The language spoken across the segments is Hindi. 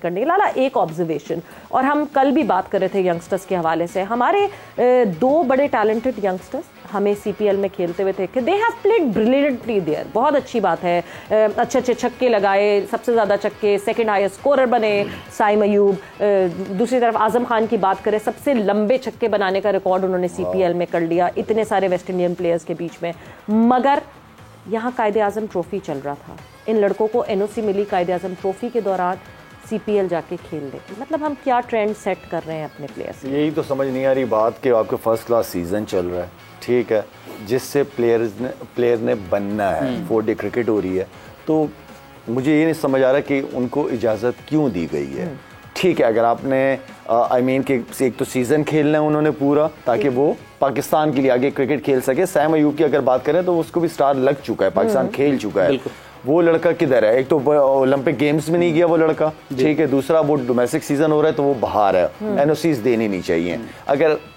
करने की। लाला एक ऑब्जर्वेशन, और हम कल भी बात कर रहे थे यंगस्टर्स के हवाले से, हमारे 2 बड़े टैलेंटेड यंगस्टर्स हमें सीपीएल में खेलते हुए थे कि they have played brilliantly there, बहुत अच्छी बात है, अच्छे अच्छे छक्के लगाए, सबसे ज़्यादा छक्के, सेकंड हाईएस्ट स्कोरर बने साइम अयूब। दूसरी तरफ आजम खान की बात करें, सबसे लंबे छक्के बनाने का रिकॉर्ड उन्होंने सीपीएल में कर लिया इतने सारे वेस्ट इंडियन प्लेयर्स के बीच में। मगर यहाँ कायदे आज़म ट्रॉफी चल रहा था, इन लड़कों को एनओसी मिली कायदे आज़म ट्रॉफी के दौरान सीपीएल जाके खेल ले। मतलब हम क्या ट्रेंड सेट कर रहे हैं अपने प्लेयर्स। यही तो समझ नहीं आ रही बात कि आपके फर्स्ट क्लास सीजन चल रहा है, ठीक है, जिससे प्लेयर ने बनना है, 4 डे क्रिकेट हो रही है, तो मुझे ये नहीं समझ आ रहा कि उनको इजाज़त क्यों दी गई है। ठीक है, अगर आपने आई मीन कि एक तो सीज़न खेलना है उन्होंने पूरा, ताकि वो पाकिस्तान के लिए आगे क्रिकेट खेल सके। सैम अयूब की अगर बात करें तो उसको भी स्टार लग चुका है, पाकिस्तान खेल चुका है। वो लड़का किधर है? एक तो ओलंपिक गेम्स में नहीं गया वो लड़का, ठीक है, दूसरा वो डोमेस्टिक सीजन हो रहा है तो वो बाहर है। एनओसीज देनी नहीं चाहिए।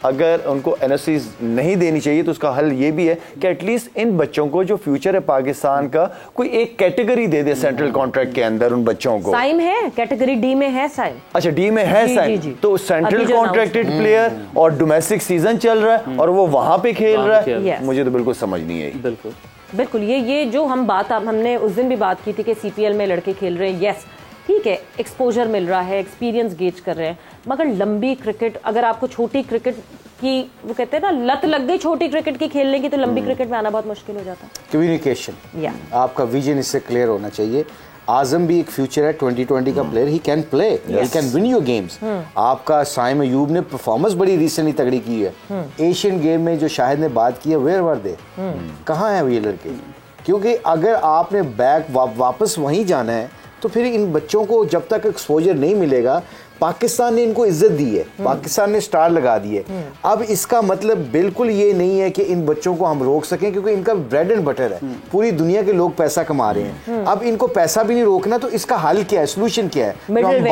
अगर उनको एनओसीज नहीं देनी चाहिए तो उसका हल ये भी है कि एटलीस्ट इन बच्चों को जो फ्यूचर है पाकिस्तान का, कोई एक कैटेगरी दे दे सेंट्रल कॉन्ट्रैक्ट के अंदर उन बच्चों को। साइम है कैटेगरी डी में है साइम। अच्छा, डी में है साइम, तो सेंट्रल कॉन्ट्रैक्टेड प्लेयर और डोमेस्टिक सीजन चल रहा है और वो वहां पे खेल रहा है, मुझे तो बिल्कुल समझ नहीं आई। बिल्कुल ये जो हमने उस दिन भी बात की थी कि सीपीएल में लड़के खेल रहे हैं, यस ठीक है, एक्सपोजर मिल रहा है, एक्सपीरियंस गेज कर रहे हैं, मगर लंबी क्रिकेट, अगर आपको छोटी क्रिकेट की, वो कहते हैं ना, लत लग गई छोटी क्रिकेट की खेलने की, तो लंबी क्रिकेट में आना बहुत मुश्किल हो जाता है। कम्युनिकेशन, आपका विजन इससे क्लियर होना चाहिए। आजम भी एक फ्यूचर है 2020 का player, he can play, he can win your games. आपका साइम अयूब ने परफॉर्मेंस बड़ी रिसेंटली तगड़ी की है। एशियन गेम में जो शाहिद ने बात की है, वेयर वर दे, कहाँ है ये लड़के? क्योंकि अगर आपने बैक वापस वहीं जाना है तो फिर इन बच्चों को जब तक एक्सपोजर नहीं मिलेगा, पाकिस्तान ने इनको इज्जत दी है, पाकिस्तान ने स्टार लगा दिए। अब इसका मतलब बिल्कुल ये नहीं है कि इन बच्चों को हम रोक सकें, क्योंकि इनका ब्रेड एंड बटर है, पूरी दुनिया के लोग पैसा कमा रहे हैं। अब इनको पैसा भी नहीं रोकना, तो इसका हल क्या है, सोल्यूशन क्या है? तो हम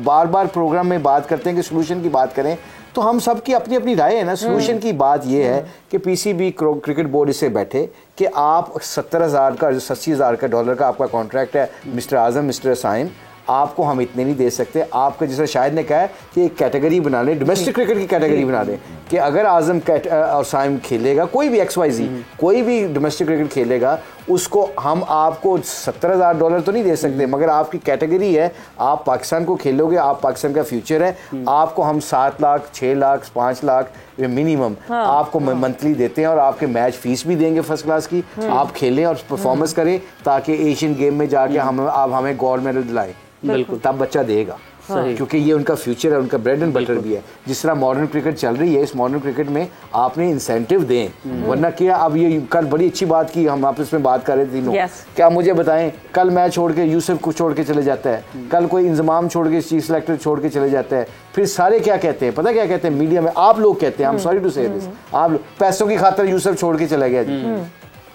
बार बार प्रोग्राम में बात करते हैं कि सोल्यूशन की बात करें, तो हम सबकी अपनी अपनी राय है ना। सोल्यूशन की बात यह है कि पीसीबी क्रिकेट बोर्ड इससे बैठे कि आप 70,000 का 80,000 का डॉलर का आपका कॉन्ट्रैक्ट है मिस्टर आजम, मिस्टर साइम, आपको हम इतने नहीं दे सकते। आपका जैसे शायद ने कहा है कि एक कैटेगरी बना लें, डोमेस्टिक क्रिकेट की कैटेगरी बना लें, कि अगर आजम और साइम खेलेगा, कोई भी XYZ कोई भी डोमेस्टिक क्रिकेट खेलेगा, उसको हम आपको $70,000 तो नहीं दे सकते, मगर आपकी कैटेगरी है, आप पाकिस्तान को खेलोगे, आप पाकिस्तान का फ्यूचर है, आपको हम 7 लाख 6 लाख 5 लाख मिनिमम आपको मंथली देते हैं, और आपके मैच फीस भी देंगे फर्स्ट क्लास की। आप खेलें और परफॉर्मेंस करें, ताकि एशियन गेम में जाके आप हमें गोल्ड मेडल दिलाएं, बिल्कुल, तब बच्चा देगा। क्योंकि ये उनका फ्यूचर है, उनका ब्रेड एंड बटर भी है। जिस तरह मॉडर्न क्रिकेट चल रही है, इस मॉडर्न क्रिकेट में आपने इंसेंटिव दें, वरना क्या, अब ये कल बड़ी अच्छी बात की, हम आपस में बात कर रहे थे तीनों, क्या मुझे बताएं, कल मैच छोड़ के यूसुफ को छोड़ के चले जाता है, कल कोई इंतजाम छोड़ के चीफ सेलेक्टर छोड़ के चले जाता है, फिर सारे क्या कहते हैं, पता क्या कहते हैं मीडिया में, आप लोग कहते हैं, आई एम सॉरी टू से दिस, आप पैसों की खातिर यूसुफ छोड़ के चला गया।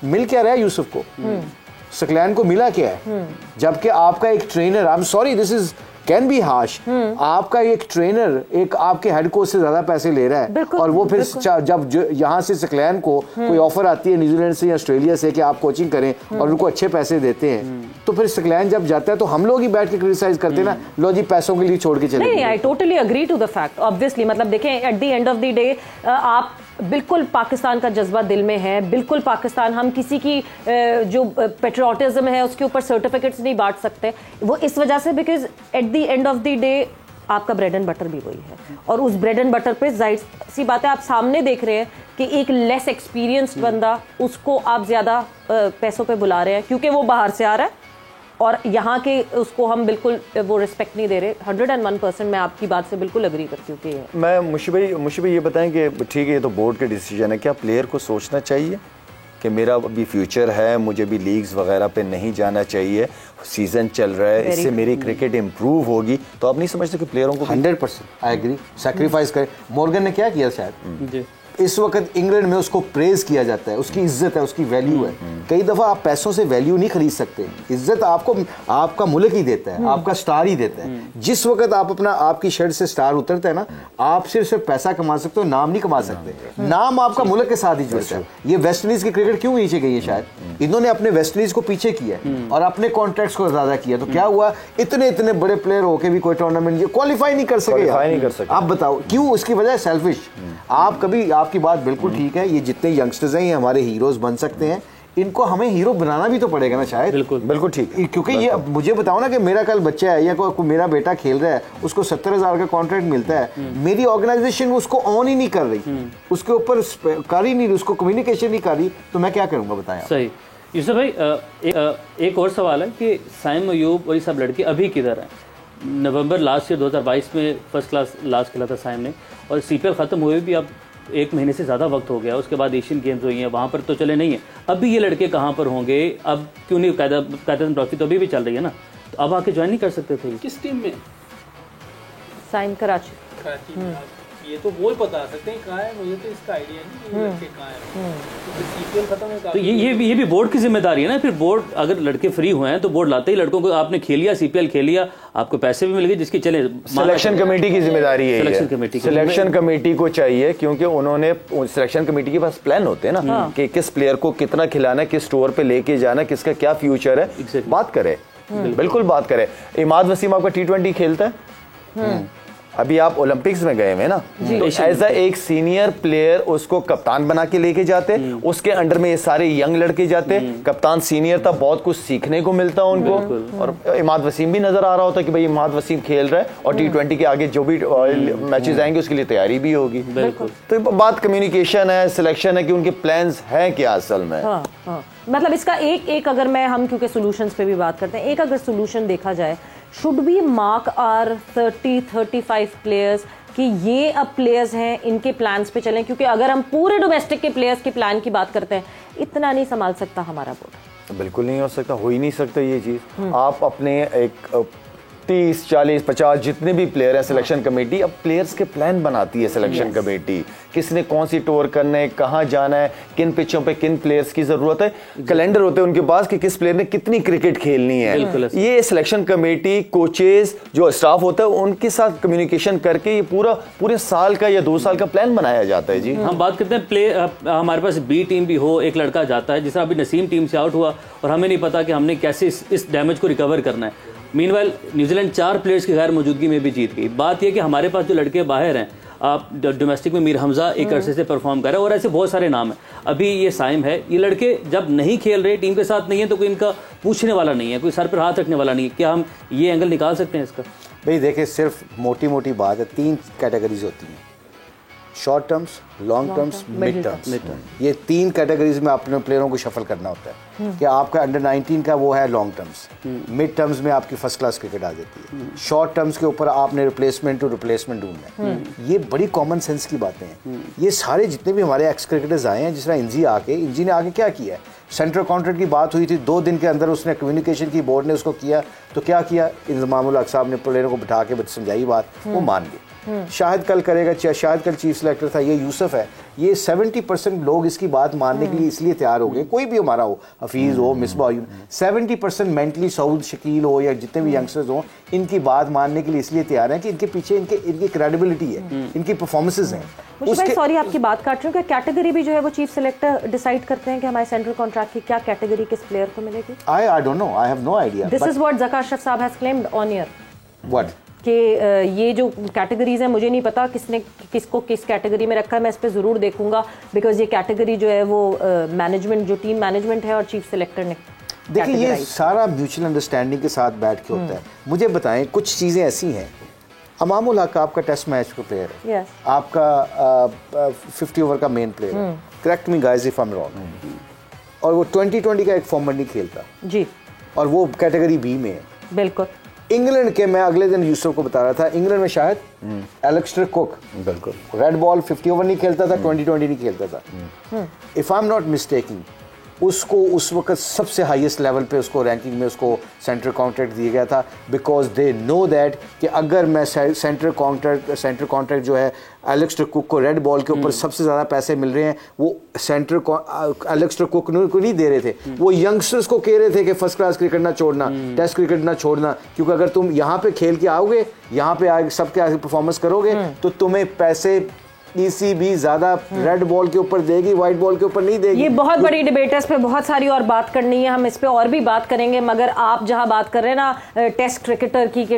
मिल क्या रहा है यूसुफ को? सकलैन को मिला क्या है? जबकि आपका एक trainer, I am sorry this is can be harsh, आपका एक ट्रेनर एक आपके हेड कोच से ज्यादा पैसे ले रहा है, और वो फिर जब यहाँ से सकलैन को कोई ऑफर आती है न्यूजीलैंड से या ऑस्ट्रेलिया से कि आप कोचिंग करें, और उनको अच्छे पैसे देते हैं, तो फिर सकलैन जब जाता है तो हम लोग ही बैठ के क्रिटिसाइज करते हैं ना, लो जी पैसों के लिए छोड़ के चले। नहीं, I totally agree to the fact, obviously, मतलब देखें, at the end of the day आप बिल्कुल पाकिस्तान का जज्बा दिल में है, बिल्कुल पाकिस्तान, हम किसी की जो पेट्रियोटिज्म है उसके ऊपर सर्टिफिकेट्स नहीं बांट सकते, वो इस वजह से, because at the end of the day आपका ब्रेड एंड बटर भी वही है, और उस ब्रेड एंड बटर पे जाहिर सी बात है, आप सामने देख रहे हैं कि एक लेस एक्सपीरियंस्ड बंदा, उसको आप ज्यादा पैसों पे बुला रहे हैं क्योंकि वो बाहर से आ रहा है, और यहाँ के उसको हम बिल्कुल वो रिस्पेक्ट नहीं दे रहे। 101% मैं आपकी बात से बिल्कुल अग्री करती हूँ कि मैं मुशी भाई ये बताएं कि ठीक है, ये तो बोर्ड के डिसीजन है, क्या प्लेयर को सोचना चाहिए कि मेरा अभी फ्यूचर है, मुझे भी लीग्स वगैरह पे नहीं जाना चाहिए, सीजन चल रहा है, इससे मेरी क्रिकेट इंप्रूव होगी, तो आप नहीं समझते कि प्लेयरों को 100% आई एग्री, सैक्रिफाइस करें। मॉर्गन ने क्या किया शायद, इस वक्त इंग्लैंड में उसको प्रेज किया जाता है, उसकी इज्जत है, उसकी वैल्यू है। कई दफ़ा आप पैसों से वैल्यू नहीं खरीद सकते, इज्जत आपको आपका मुल्क ही देता है, आपका स्टार ही देता है। जिस वक्त आप अपना आपकी शर्ट से स्टार उतरता है ना, आप सिर्फ पैसा कमा सकते हो, नाम नहीं कमा सकते। नाम आपका मुल्क के साथ ही जुड़ता है। ये वेस्ट इंडीज की क्रिकेट क्यों नीचे गई है? शायद इन्होंने अपने वेस्ट इंडीज को पीछे किया और अपने कॉन्ट्रैक्ट्स को ज़्यादा किया, तो क्या हुआ, इतने इतने बड़े प्लेयर होके भी कोई टूर्नामेंट क्वालिफाई नहीं कर सके। आप बताओ क्यों? उसकी वजह सेल्फिश। आप कभी, आपकी बात बिल्कुल ठीक है, ये जितने यंगस्टर्स हैं ये हमारे हीरोज बन सकते हैं, इनको हमें हीरो बनाना भी तो पड़ेगा ना शायद। बिल्कुल बिल्कुल ठीक है, क्योंकि ये मुझे बताओ ना कि मेरा कल बच्चा है या कोई मेरा बेटा खेल रहा है, उसको 70,000 का कॉन्ट्रैक्ट मिलता है, मेरी ऑर्गेनाइजेशन उसको ऑन ही नहीं कर रही, उसके ऊपर कर ही नहीं रही, उसको कम्युनिकेशन नहीं कर रही, तो मैं क्या करूंगा बताएं? सही। यूसुफ भाई, एक और सवाल है कि साइम अयूब और ये सब लड़के अभी किधर हैं? नवंबर लास्ट ईयर 2022 में फर्स्ट क्लास लास्ट खेला था साइम ने, और CPL ख़त्म हुए भी अब 1 महीने से ज़्यादा वक्त हो गया। उसके बाद एशियन गेम्स हुई हैं, वहाँ पर तो चले नहीं हैं। अभी ये लड़के कहाँ पर होंगे? अब क्यों नहीं? कायदा ट्रॉफी तो अभी भी चल रही है ना, तो अब आके ज्वाइन नहीं कर सकते थे? किस टीम में? साइम कराची। ये तो वो बता सकते हैं कहाँ है, मुझे तो इसका आइडिया नहीं है लड़के कहाँ है। तो CPL खत्म है, तो ये भी बोर्ड की जिम्मेदारी है ना। फिर बोर्ड, अगर लड़के फ्री हुए हैं तो बोर्ड लाते ही लड़कों को, आपने खेल लिया, CPL खेल लिया, आपको पैसे भी मिल गए, जिसकी चले। सिलेक्शन कमेटी की जिम्मेदारी है, सिलेक्शन कमेटी को चाहिए, क्योंकि उन्होंने सिलेक्शन कमेटी के पास प्लान होते हैं ना कि किस प्लेयर को कितना खिलाना है, किस टूर पे लेके जाना है, किसका क्या फ्यूचर है। बात करे, बिल्कुल बात करे। इमाद वसीम आपका T20 खेलता है, अभी आप ओलंपिक्स में गए हुए ना, तो एज एक सीनियर प्लेयर उसको कप्तान बना के लेके जाते, उसके अंडर में ये सारे यंग लड़के जाते, कप्तान सीनियर था, बहुत कुछ सीखने को मिलता उनको। और इमाद वसीम भी नजर आ रहा होता कि भाई इमाद वसीम खेल रहा है और T20 के आगे जो भी मैचेस आएंगे उसके लिए तैयारी भी होगी। तो बात कम्युनिकेशन है, सिलेक्शन है कि उनके प्लान्स हैं क्या असल में। मतलब इसका एक अगर हम क्योंकि सोल्यूशंस पे भी बात करते हैं, एक अगर सोल्यूशन देखा जाए, should be marker 30-35 players कि ये अब प्लेयर्स हैं, इनके प्लान्स पे चलें, क्योंकि अगर हम पूरे डोमेस्टिक के प्लेयर्स के प्लान की बात करते हैं, इतना नहीं संभाल सकता हमारा बोर्ड। बिल्कुल नहीं हो सकता, हो ही नहीं सकता ये चीज़। आप अपने एक 30, 40, 50 जितने भी प्लेयर हैं, सिलेक्शन कमेटी अब प्लेयर्स के प्लान बनाती है। सिलेक्शन कमेटी किसने कौन सी टूर करना है, कहाँ जाना है, किन पिचों पे किन प्लेयर्स की जरूरत है, कैलेंडर होते हैं उनके पास कि किस प्लेयर ने कितनी क्रिकेट खेलनी है। ये सिलेक्शन कमेटी, कोचेज, जो स्टाफ होता है, उनके साथ कम्युनिकेशन करके ये पूरे साल का या 2 साल का प्लान बनाया जाता है। जी हम बात करते हैं प्ले, हमारे पास B टीम भी हो, एक लड़का जाता है, जिस अभी नसीम टीम से आउट हुआ और हमें नहीं पता कि हमने कैसे इस डैमेज को रिकवर करना है। मीनवाइल न्यूजीलैंड 4 प्लेयर्स की गैर मौजूदगी में भी जीत गई। बात यह कि हमारे पास जो लड़के बाहर हैं, आप डोमेस्टिक में मीर हमजा एक अरसे से परफॉर्म कर रहे हैं और ऐसे बहुत सारे नाम हैं। अभी ये साइम है, ये लड़के जब नहीं खेल रहे, टीम के साथ नहीं है, तो कोई इनका पूछने वाला नहीं है, कोई सर पर हाथ रखने वाला नहीं है। क्या हम ये एंगल निकाल सकते हैं इसका? भाई देखिए, सिर्फ मोटी मोटी बात है, 3 कैटेगरीज होती हैं, short terms, long terms, mid terms. ये 3 कैटेगरीज में अपने प्लेयरों को शफल करना होता है कि आपका अंडर 19 का वो है लॉन्ग टर्म्स, मिड टर्म्स में आपकी फर्स्ट क्लास क्रिकेट आ जाती है, शॉर्ट टर्म्स के ऊपर आपने रिप्लेसमेंट टू रिप्लेसमेंट ढूंढना है। ये बड़ी कॉमन सेंस की बातें हैं। ये सारे जितने भी हमारे एक्स क्रिकेटर्स आए हैं, जिस तरह इंजी ने आके क्या किया है, सेंट्रल कॉन्ट्रैक्ट की बात हुई थी, 2 दिन के अंदर उसने कम्युनिकेशन की, बोर्ड ने उसको किया, तो क्या किया, इंतजामुल हक साहब ने प्लेयरों को बिठा के समझाई बात, वो मान गए। शायद कल करेगा, शायद कल चीफ सेलेक्टर था, ये यूसुफ है, ये 70% लोग इसकी बात मानने के लिए इसलिए तैयार हो गए, कोई भी हमारा हो, हफीज़ हो, मिसबा हो, 70% मेंटली साउद शकील हो या जितने भी यंगस्टर्स हो, इनकी बात मानने के लिए इसलिए तैयार हैं कि इनके पीछे इनकी क्रेडिबिलिटी है, इनकी परफॉर्मेंसेज हैं। सॉरी आपकी बात काट रही हूँ, क्या कैटेगरी भी जो है वो चीफ सेलेक्टर डिसाइड करते हैं कि हमारे सेंट्रल कॉन्ट्रैक्ट की क्या कैटेगरी किस प्लेयर को मिलेगी? I don't know, I have no idea. This is what Zaka Ashraf साहब has claimed on air. What? कि ये जो कैटेगरीज हैं, मुझे नहीं पता किसने किसको किस कैटेगरी में रखा है, मैं इस पर ज़रूर देखूंगा, बिकॉज ये कैटेगरी जो है वो मैनेजमेंट, जो टीम मैनेजमेंट है और चीफ सेलेक्टर ने। देखिए, ये सारा म्यूचुअल अंडरस्टैंडिंग के साथ बैठ के होता है। मुझे बताएं, कुछ चीज़ें ऐसी हैं, अमामुल हक आपका टेस्ट मैच का प्लेयर है, आपका 50 ओवर का मेन प्लेयर है, correct me guys if I am wrong, और वो 2020 का एक फॉर्मेट नहीं खेलता जी, और वो कैटेगरी बी में है। बिल्कुल। इंग्लैंड के, मैं अगले दिन यूसुफ को बता रहा था, इंग्लैंड में शायद एलेक्स्टर कुक, बिल्कुल रेड बॉल 50 ओवर नहीं खेलता था, 2020 नहीं खेलता था, if I am not mistaking, उसको उस वक्त सबसे हाईएस्ट लेवल पे उसको रैंकिंग में उसको सेंटर कॉन्ट्रैक्ट दिया गया था, बिकॉज दे नो दैट कि अगर मैं सेंटर कॉन्ट्रैक्ट जो है एलेक्स्टर कुक को रेड बॉल के ऊपर सबसे ज़्यादा पैसे मिल रहे हैं, वो एलेक्स्टर कुक को नहीं दे रहे थे, वो यंगस्टर्स को कह रहे थे कि फर्स्ट क्लास क्रिकेट ना छोड़ना, टेस्ट क्रिकेट ना छोड़ना, क्योंकि अगर तुम यहाँ पे खेल के आओगे, यहाँ पे आगे सबके आगे परफॉर्मेंस करोगे तो तुम्हें पैसे ECB ज्यादा रेड बॉल के ऊपर देगी, व्हाइट बॉल के ऊपर नहीं देगी। ये बहुत बड़ी डिबेट है, इस पे बहुत सारी और बात करनी है, हम इस पे और भी बात करेंगे। मगर आप जहां बात कर रहे हैं ना टेस्ट क्रिकेटर की कि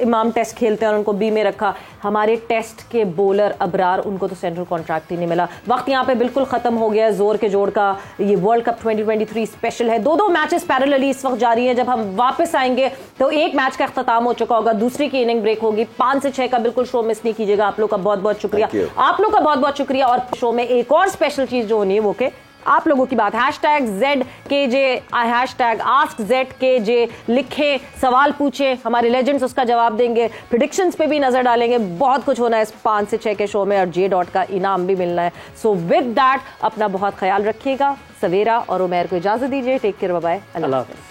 इमाम टेस्ट खेलते हैं और उनको बी में रखा, हमारे टेस्ट के बॉलर अबरार, उनको तो सेंट्रल कॉन्ट्रैक्ट ही नहीं मिला। वक्त यहाँ पे बिल्कुल खत्म हो गया है जोर के जोड़ का। ये वर्ल्ड कप 2023 स्पेशल है, दो मैचेस पैरेलली इस वक्त जारी है। जब हम वापस आएंगे तो एक मैच का अख्ताम हो चुका होगा, दूसरी की इनिंग ब्रेक होगी। 5 से 6 का बिल्कुल शो मिस नहीं कीजिएगा। आप लोग का बहुत बहुत शुक्रिया, आप लोग का बहुत बहुत शुक्रिया। और शो में एक और स्पेशल चीज जो होनी है वो के आप लोगों की बात, #ZKJ #AskZKJ लिखें, सवाल पूछें, हमारे लेजेंड्स उसका जवाब देंगे, प्रेडिक्शंस पे भी नजर डालेंगे। बहुत कुछ होना है इस 5 से 6 के शो में और J. का इनाम भी मिलना है। सो विद दैट अपना बहुत ख्याल रखिएगा। सवेरा और उमैर को इजाजत दीजिए। टेक केयर, बाय बाय, अल्लाह हाफ़िज़।